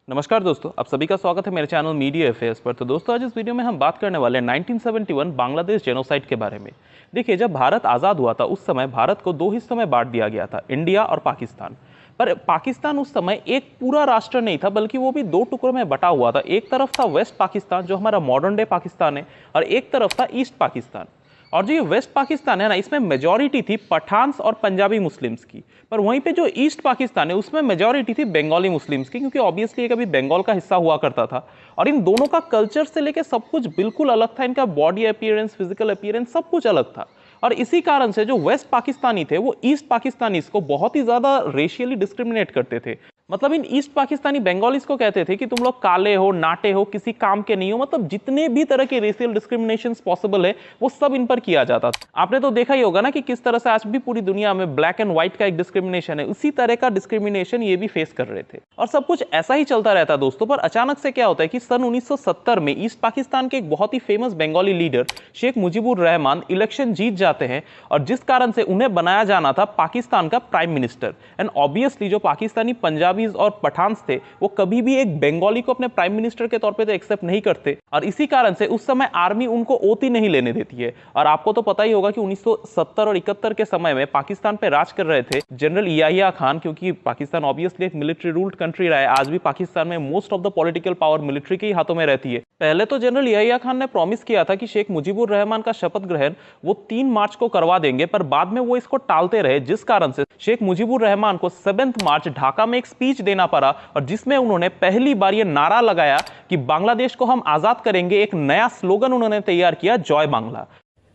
नमस्कार दोस्तों, आप सभी का स्वागत है मेरे चैनल मीडिया अफेयर्स पर। तो दोस्तों, आज इस वीडियो में हम बात करने वाले हैं 1971 बांग्लादेश जेनोसाइड के बारे में। देखिए, जब भारत आज़ाद हुआ था उस समय भारत को दो हिस्सों में बांट दिया गया था, इंडिया और पाकिस्तान। पर पाकिस्तान उस समय एक पूरा राष्ट्र नहीं था, बल्कि वो भी दो टुकड़ों में बटा हुआ था। एक तरफ था वेस्ट पाकिस्तान, जो हमारा मॉडर्न डे पाकिस्तान है, और एक तरफ था ईस्ट पाकिस्तान। और जो ये वेस्ट पाकिस्तान है ना, इसमें मेजॉरिटी थी पठान्स और पंजाबी मुस्लिम्स की। पर वहीं पे जो ईस्ट पाकिस्तान है उसमें मेजॉरिटी थी बंगाली मुस्लिम्स की, क्योंकि ऑब्वियसली ये कभी बंगाल का हिस्सा हुआ करता था। और इन दोनों का कल्चर से लेके सब कुछ बिल्कुल अलग था। इनका बॉडी अपीयरेंस, फिजिकल अपीयरेंस, सब कुछ अलग था। और इसी कारण से जो वेस्ट पाकिस्तानी थे वो ईस्ट पाकिस्तानी को बहुत ही ज्यादा रेशियली डिस्क्रिमिनेट करते थे। मतलब इन ईस्ट पाकिस्तानी बंगालीज को कहते थे कि तुम लोग काले हो, नाटे हो, किसी काम के नहीं हो। मतलब जितने भी तरह के रेशियल डिस्क्रिमिनेशन पॉसिबल है वो सब इन पर किया जाता था। आपने तो देखा ही होगा ना कि किस तरह से आज भी पूरी दुनिया में ब्लैक एंड व्हाइट का एक डिस्क्रिमिनेशन है, उसी तरह का डिस्क्रिमिनेशन ये भी फेस कर रहे थे। और सब कुछ ऐसा ही चलता रहता दोस्तों। पर अचानक से क्या होता है कि सन 1970 में ईस्ट पाकिस्तान के एक बहुत ही famous Bengali leader Sheikh Mujibur Rahman election जीत जाते हैं, और जिस कारण से उन्हें बनाया जाना था पाकिस्तान का प्राइम मिनिस्टर। एंड ऑब्वियसली जो पाकिस्तानी पंजाबी और पठान्स थे वो कभी भी एक बंगाली को अपने प्राइम मिनिस्टर के तौर पे तो एक्सेप्ट नहीं करते। और इसी कारण से उस समय आर्मी उनको ओथ ही नहीं लेने देती है। और आपको तो पता ही होगा कि 1970 और 71 के समय में पाकिस्तान पे राज कर रहे थे जनरल याहिया खान, क्योंकि पाकिस्तान ऑब्वियसली एक मिलिट्री रूल्ड कंट्री रहा है। आज भी पाकिस्तान में most of the political power military के ही हाथों में रहती है। पहले तो जनरल याहिया खान ने प्रॉमिस किया था कि शेख मुजीबुर रहमान का शपथ ग्रहण वो 3 मार्च को करवा देंगे, पर बाद में वो इसको टालते रहे, जिस कारण से शेख मुजीबुर रहमान को 7 मार्च ढाका में एक स्पीच देना पड़ा, और जिसमें उन्होंने पहली बार यह नारा लगाया कि बांग्लादेश को हम आजाद करेंगे। एक नया स्लोगन उन्होंने तैयार किया, जय बांग्ला।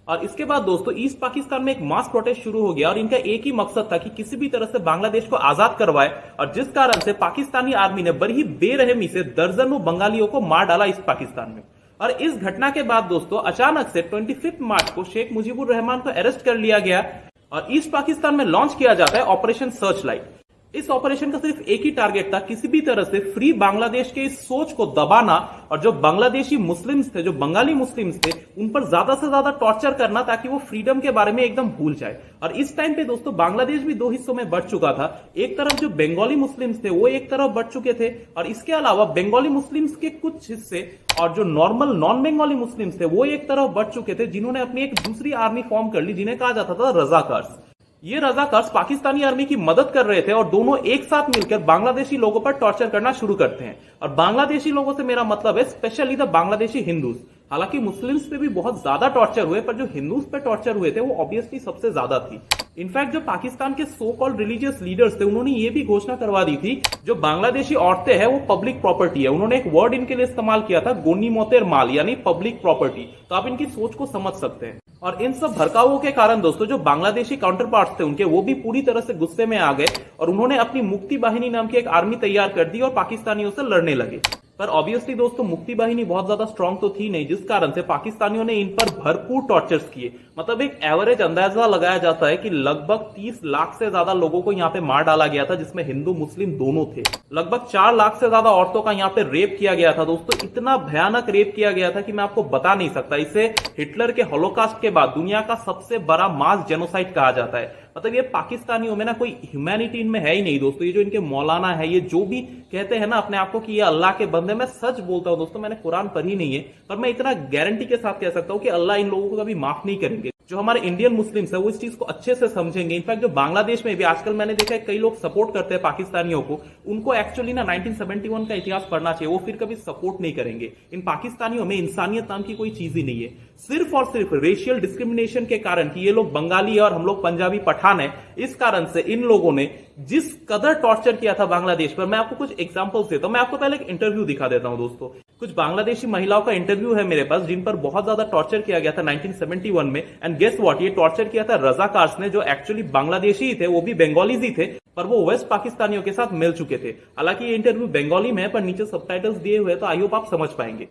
और इसके बाद दोस्तों ईस्ट पाकिस्तान में एक मास प्रोटेस्ट शुरू हो गया, और इनका एक ही मकसद था कि किसी भी तरह से बांग्लादेश को आजाद करवाए। और जिस कारण से पाकिस्तानी आर्मी ने बड़ी ही बेरहमी से दर्जनों बंगालियों को मार डाला ईस्ट पाकिस्तान में। और इस घटना के बाद दोस्तों अचानक से 25 मार्च को शेख मुजीबुर रहमान को अरेस्ट कर लिया गया, और ईस्ट पाकिस्तान में लॉन्च किया जाता है ऑपरेशन सर्च लाइट। इस ऑपरेशन का सिर्फ एक ही टारगेट था, किसी भी तरह से फ्री बांग्लादेश के इस सोच को दबाना, और जो बांग्लादेशी मुस्लिम्स थे, जो बंगाली मुस्लिम्स थे, उन पर ज्यादा से ज्यादा टॉर्चर करना, ताकि वो फ्रीडम के बारे में एकदम भूल जाए। और इस टाइम पे दोस्तों बांग्लादेश भी दो हिस्सों में बढ़ चुका था। एक तरफ जो बंगाली मुस्लिम्स थे वो एक तरफ बढ़ चुके थे, और इसके अलावा बंगाली मुस्लिम्स के कुछ हिस्से और जो नॉर्मल नॉन बंगाली मुस्लिम्स थे वो एक तरफ बढ़ चुके थे, जिन्होंने अपनी एक दूसरी आर्मी फॉर्म कर ली, जिन्हें कहा जाता था रजाकार्स। ये रजाकार्स पाकिस्तानी आर्मी की मदद कर रहे थे, और दोनों एक साथ मिलकर बांग्लादेशी लोगों पर टॉर्चर करना शुरू करते हैं। और बांग्लादेशी लोगों से मेरा मतलब है स्पेशली द बांग्लादेशी हिंदूज। हालांकि मुस्लिम्स पे भी बहुत ज्यादा टॉर्चर हुए, पर जो हिंदूज पे टॉर्चर हुए थे वो ऑब्वियसली सबसे ज्यादा थी। इनफैक्ट जो पाकिस्तान के सो कॉल्ड रिलीजियस लीडर्स थे, उन्होंने ये भी घोषणा करवा दी थी जो बांग्लादेशी औरतें हैं वो पब्लिक प्रॉपर्टी है। उन्होंने एक वर्ड इनके लिए इस्तेमाल किया था, गोनी मोतेर माल, यानी पब्लिक प्रॉपर्टी। तो आप इनकी सोच को समझ सकते हैं। और इन सब भड़काओं के कारण दोस्तों जो बांग्लादेशी काउंटर पार्ट्स थे उनके, वो भी पूरी तरह से गुस्से में आ गए, और उन्होंने अपनी मुक्ति बाहिनी नाम की एक आर्मी तैयार कर दी और पाकिस्तानियों से लड़ने लगे। पर ऑब्वियसली दोस्तों मुक्ति बाहिनी बहुत ज्यादा स्ट्रांग तो थी नहीं, जिस कारण से पाकिस्तानियों ने इन पर भरपूर टॉर्चर्स किए। मतलब एक एवरेज अंदाजा लगाया जाता है कि लगभग 30 लाख से ज्यादा लोगों को यहाँ पे मार डाला गया था, जिसमें हिंदू मुस्लिम दोनों थे। लगभग 4 लाख से ज्यादा औरतों का यहाँ पे रेप किया गया था दोस्तों। इतना भयानक रेप किया गया था कि मैं आपको बता नहीं सकता। इसे हिटलर के होलोकास्ट के बाद दुनिया का सबसे बड़ा मास जेनोसाइड कहा जाता है। मतलब ये पाकिस्तानियों में ना कोई ह्यूमैनिटी इनमें है ही नहीं दोस्तों। ये जो इनके मौलाना है, ये जो भी कहते हैं ना अपने आप को कि ये अल्लाह के बंदे, मैं सच बोलता हूं दोस्तों, मैंने कुरान पढ़ी नहीं है, पर मैं इतना गारंटी के साथ कह सकता हूं कि अल्लाह इन लोगों को कभी माफ नहीं करेंगे। जो हमारे इंडियन मुस्लिम्स है वो इस चीज को अच्छे से समझेंगे। इनफैक्ट जो बांग्लादेश में भी आजकल मैंने देखा है कई लोग सपोर्ट करते हैं पाकिस्तानियों को, उनको एक्चुअली ना 1971 का इतिहास पढ़ना चाहिए, वो फिर कभी सपोर्ट नहीं करेंगे। इन पाकिस्तानियों में इंसानियत नाम की कोई चीज ही नहीं है। सिर्फ और सिर्फ रेशियल डिस्क्रिमिनेशन के कारण कि ये लोग बंगाली है और हम लोग पंजाबी पठान है, इस कारण से इन लोगों ने जिस कदर टॉर्चर किया था बांग्लादेश पर, मैं आपको कुछ एग्जांपल्स देता हूं। मैं आपको पहले एक इंटरव्यू दिखा देता हूं दोस्तों। कुछ बांग्लादेशी महिलाओं का इंटरव्यू है मेरे पास, जिन पर बहुत ज्यादा टॉर्चर किया गया था 1971 में। एंड गेस व्हाट, ये टॉर्चर किया था रजाकार्स ने, जो एक्चुअली बांग्लादेशी ही थे, वो भी बंगालीज ही थे, पर वो वेस्ट पाकिस्तानियों के साथ मिल चुके थे। हालांकि ये इंटरव्यू बंगाली में है, पर नीचे सबटाइटल्स दिए हुए, तो आई होप आप समझ पाएंगे।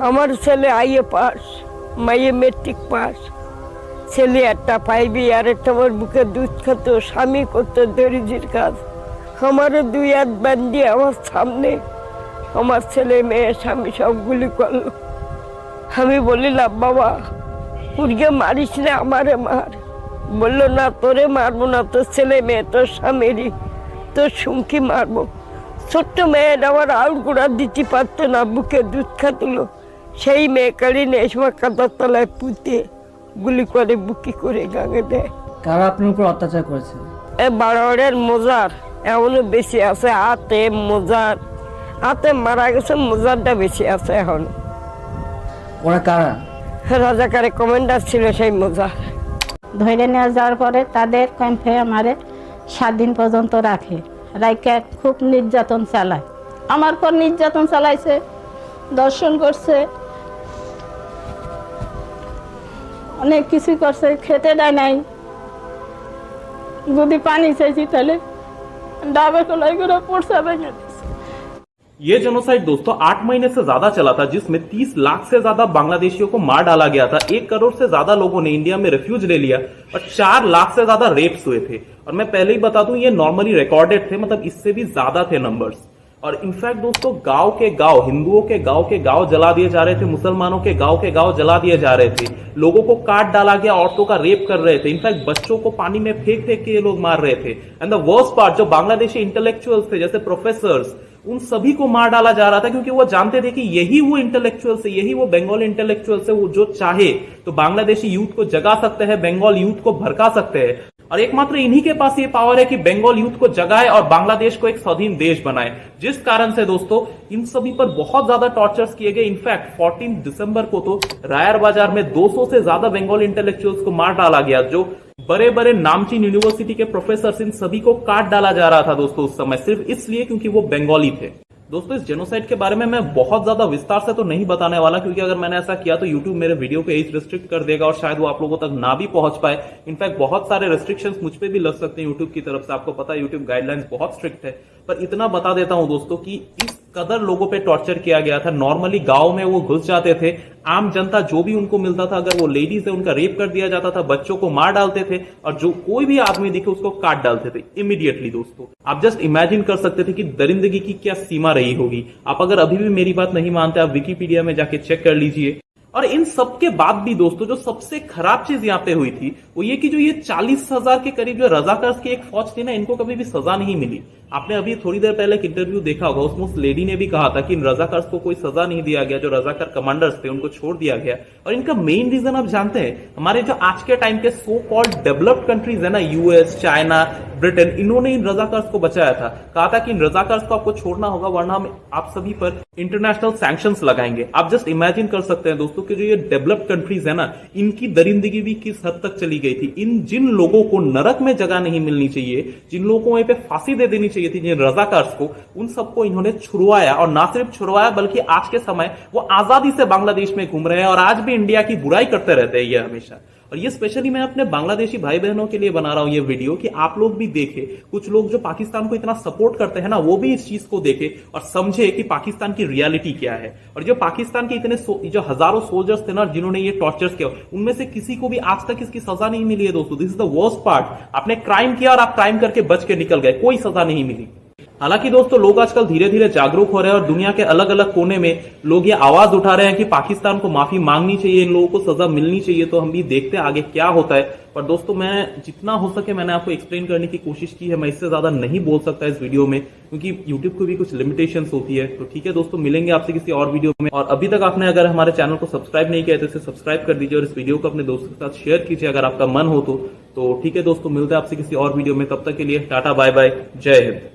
আমার ছেলে আইএ পাস, মাইয়ে মেট্রিক পাস, ছেলে একটা পাইবি, আর একটা ওর বুকে দুধ খেত, স্বামী করতো দরিদ্রের কাজ। আমারও 2 হাত বান্ধি আমার সামনে আমার ছেলে মেয়ে স্বামী সব গুলি করলো। আমি বলিলাম বাবা পুরগে মারিস না, আমারে মার। বললো না তোরে মারবো না, তোর ছেলে মেয়ে তোর স্বামীরই। তো শুনকি মারবো। ছোট্ট মেয়েটা আমার আউল গুঁড়া দিতে পারতো না, বুকে দুধ খাতুল, সেই মেয়েকারই নেই সময় কাদার তলায় পুঁতে গুলি করে বুকি করে গাঙে দেয়। কারা আপনার উপর অত্যাচার করেছে? এ বারোয়ারের মোজার এমনও বেশি আছে, হাতে মোজার, হাতে মারা গেছে, মোজারটা বেশি আছে এখন। ওরা কারা? রাজাকারে কমান্ডার ছিল সেই মোজার। ধরে নিয়ে যাওয়ার পরে তাদের ক্যাম্পে আমারে 7 দিন পর্যন্ত রাখে, রাইকে খুব নির্যাতন চালায়। আমার পর নির্যাতন চালাইছে, দর্শন করছে, অনেক কিছু করছে, খেতে দেয় নাই। যদি পানি চাইছি তাহলে ডাবে কলাই করে পড়ছে ভেঙে দিছে। ये जेनोसाइड दोस्तों 8 महीने से ज्यादा चला था, जिसमें 30 लाख से ज्यादा बांग्लादेशियों को मार डाला गया था। 1 करोड़ से ज्यादा लोगों ने इंडिया में रेफ्यूज ले लिया और 4 लाख से ज्यादा रेप्स हुए थे। और मैं पहले ही बता दूं, ये नॉर्मली रिकॉर्डेड थे, मतलब इससे भी ज्यादा थे नंबर्स। और इनफैक्ट दोस्तों गांव के गांव, हिंदुओं के गांव जला दिए जा रहे थे, मुसलमानों के गांव जला दिए जा रहे थे, लोगों को काट डाला गया, औरतों का रेप कर रहे थे, इनफैक्ट बच्चों को पानी में फेंक फेंक के ये लोग मार रहे थे। एंड द वर्स्ट पार्ट, जो बांग्लादेशी इंटेलेक्चुअल्स थे जैसे प्रोफेसर्स, उन सभी को मार डाला जा रहा था, क्योंकि वो जानते थे कि यही वो इंटेलेक्चुअल्स है, यही वो बंगाली इंटेलेक्चुअल्स है, वो जो चाहे तो बांग्लादेशी यूथ को जगा सकते हैं, बंगाल यूथ को भड़का सकते हैं। और एकमात्र इन्हीं के पास ये पावर है कि बंगाल यूथ को जगाए और बांग्लादेश को एक स्वाधीन देश बनाए। जिस कारण से दोस्तों इन सभी पर बहुत ज्यादा टॉर्चर्स किए गए। इनफैक्ट 14 दिसंबर को तो रायर बाजार में 200 से ज्यादा बंगाली इंटेलेक्चुअल्स को मार डाला गया, जो बड़े बड़े नामचीन यूनिवर्सिटी के प्रोफेसर, इन सभी को काट डाला जा रहा था दोस्तों उस समय, सिर्फ इसलिए क्योंकि वो बंगाली थे। दोस्तों इस जेनोसाइड के बारे में मैं बहुत ज्यादा विस्तार से तो नहीं बताने वाला, क्योंकि अगर मैंने ऐसा किया तो YouTube मेरे वीडियो को एज रिस्ट्रिक्ट कर देगा और शायद वो आप लोगों तक ना भी पहुंच पाए। इनफैक्ट बहुत सारे रेस्ट्रिक्शंस मुझ पे भी लग सकते हैं YouTube की तरफ से, आपको पता है YouTube गाइडलाइंस बहुत स्ट्रिक्ट है। पर इतना बता देता हूं दोस्तों कि इस कदर लोगों पे टॉर्चर किया गया था। नॉर्मली गांव में वो घुस जाते थे, आम जनता जो भी उनको मिलता था, अगर वो लेडीज है उनका रेप कर दिया जाता था, बच्चों को मार डालते थे और जो कोई भी आदमी दिखे उसको काट डालते थे इमीडिएटली। दोस्तों आप जस्ट इमेजिन कर सकते थे कि दरिंदगी की क्या सीमा रही होगी। आप अगर अभी भी मेरी बात नहीं मानते, आप विकिपीडिया में जाके चेक कर लीजिए। और इन सब के बाद भी दोस्तों जो सबसे खराब चीज यहाँ पे हुई थी वो ये कि जो ये 40,000 के करीब जो रजाकार्स की एक फौज थी ना, इनको कभी भी सजा नहीं मिली। आपने अभी थोड़ी देर पहले एक इंटरव्यू देखा होगा, उसमें उस लेडी ने भी कहा था कि इन रजाकार्स को कोई सजा नहीं दिया गया, जो रजाकार कमांडर्स थे उनको छोड़ दिया गया। और इनका मेन रीजन आप जानते हैं, हमारे जो आज के टाइम के सो कॉल्ड डेवलप्ड कंट्रीज है ना, यूएस, चाइना, ब्रिटेन, इन्होंने इन रजाकार्स को बचाया था। कहा था कि इन रजाकार्स को आपको छोड़ना होगा वरना हम आप सभी पर इंटरनेशनल सैंक्शंस लगाएंगे। आप जस्ट इमेजिन कर सकते हैं दोस्तों कि जो ये डेवलप्ड कंट्रीज है ना, इनकी दरिंदगी भी किस हद तक चली गई थी। इन जिन लोगों को नरक में जगह नहीं मिलनी चाहिए, जिन लोगों को वहीं पे फांसी दे देनी चाहिए थी, जिन रजाकार्स को, उन सबको इन्होंने छुड़वाया। और ना सिर्फ छुड़वाया बल्कि आज के समय वो आजादी से बांग्लादेश में घूम रहे हैं और आज भी इंडिया की बुराई करते रहते हैं ये हमेशा। और ये स्पेशली मैं अपने बांग्लादेशी भाई बहनों के लिए बना रहा हूं ये वीडियो, कि आप लोग भी देखें, कुछ लोग जो पाकिस्तान को इतना सपोर्ट करते हैं ना, वो भी इस चीज को देखें और समझे कि पाकिस्तान की रियलिटी क्या है। और जो पाकिस्तान के इतने जो हजारों सोल्जर्स थे ना जिन्होंने ये टॉर्चर्स किया, उनमें से किसी को भी आज तक इसकी सजा नहीं मिली है दोस्तों। This is the worst part. आपने क्राइम किया और आप क्राइम करके बच के निकल गए, कोई सजा नहीं मिली। हालांकि दोस्तों लोग आजकल धीरे धीरे जागरूक हो रहे हैं और दुनिया के अलग अलग कोने में लोग ये आवाज उठा रहे हैं कि पाकिस्तान को माफी मांगनी चाहिए, इन लोगों को सजा मिलनी चाहिए। तो हम भी देखते हैं आगे क्या होता है। पर दोस्तों मैं जितना हो सके मैंने आपको एक्सप्लेन करने की कोशिश की है। मैं इससे ज्यादा नहीं बोल सकता इस वीडियो में, क्योंकि YouTube को भी कुछ लिमिटेशंस होती है। तो ठीक है दोस्तों, मिलेंगे आपसे किसी और वीडियो में। और अभी तक आपने अगर हमारे चैनल को सब्सक्राइब नहीं किया तो इसे सब्सक्राइब कर दीजिए और इस वीडियो को अपने दोस्तों के साथ शेयर कीजिए अगर आपका मन हो तो ठीक है दोस्तों, मिलते हैं आपसे किसी और वीडियो में। तब तक के लिए टाटा बाय बाय, जय हिंद।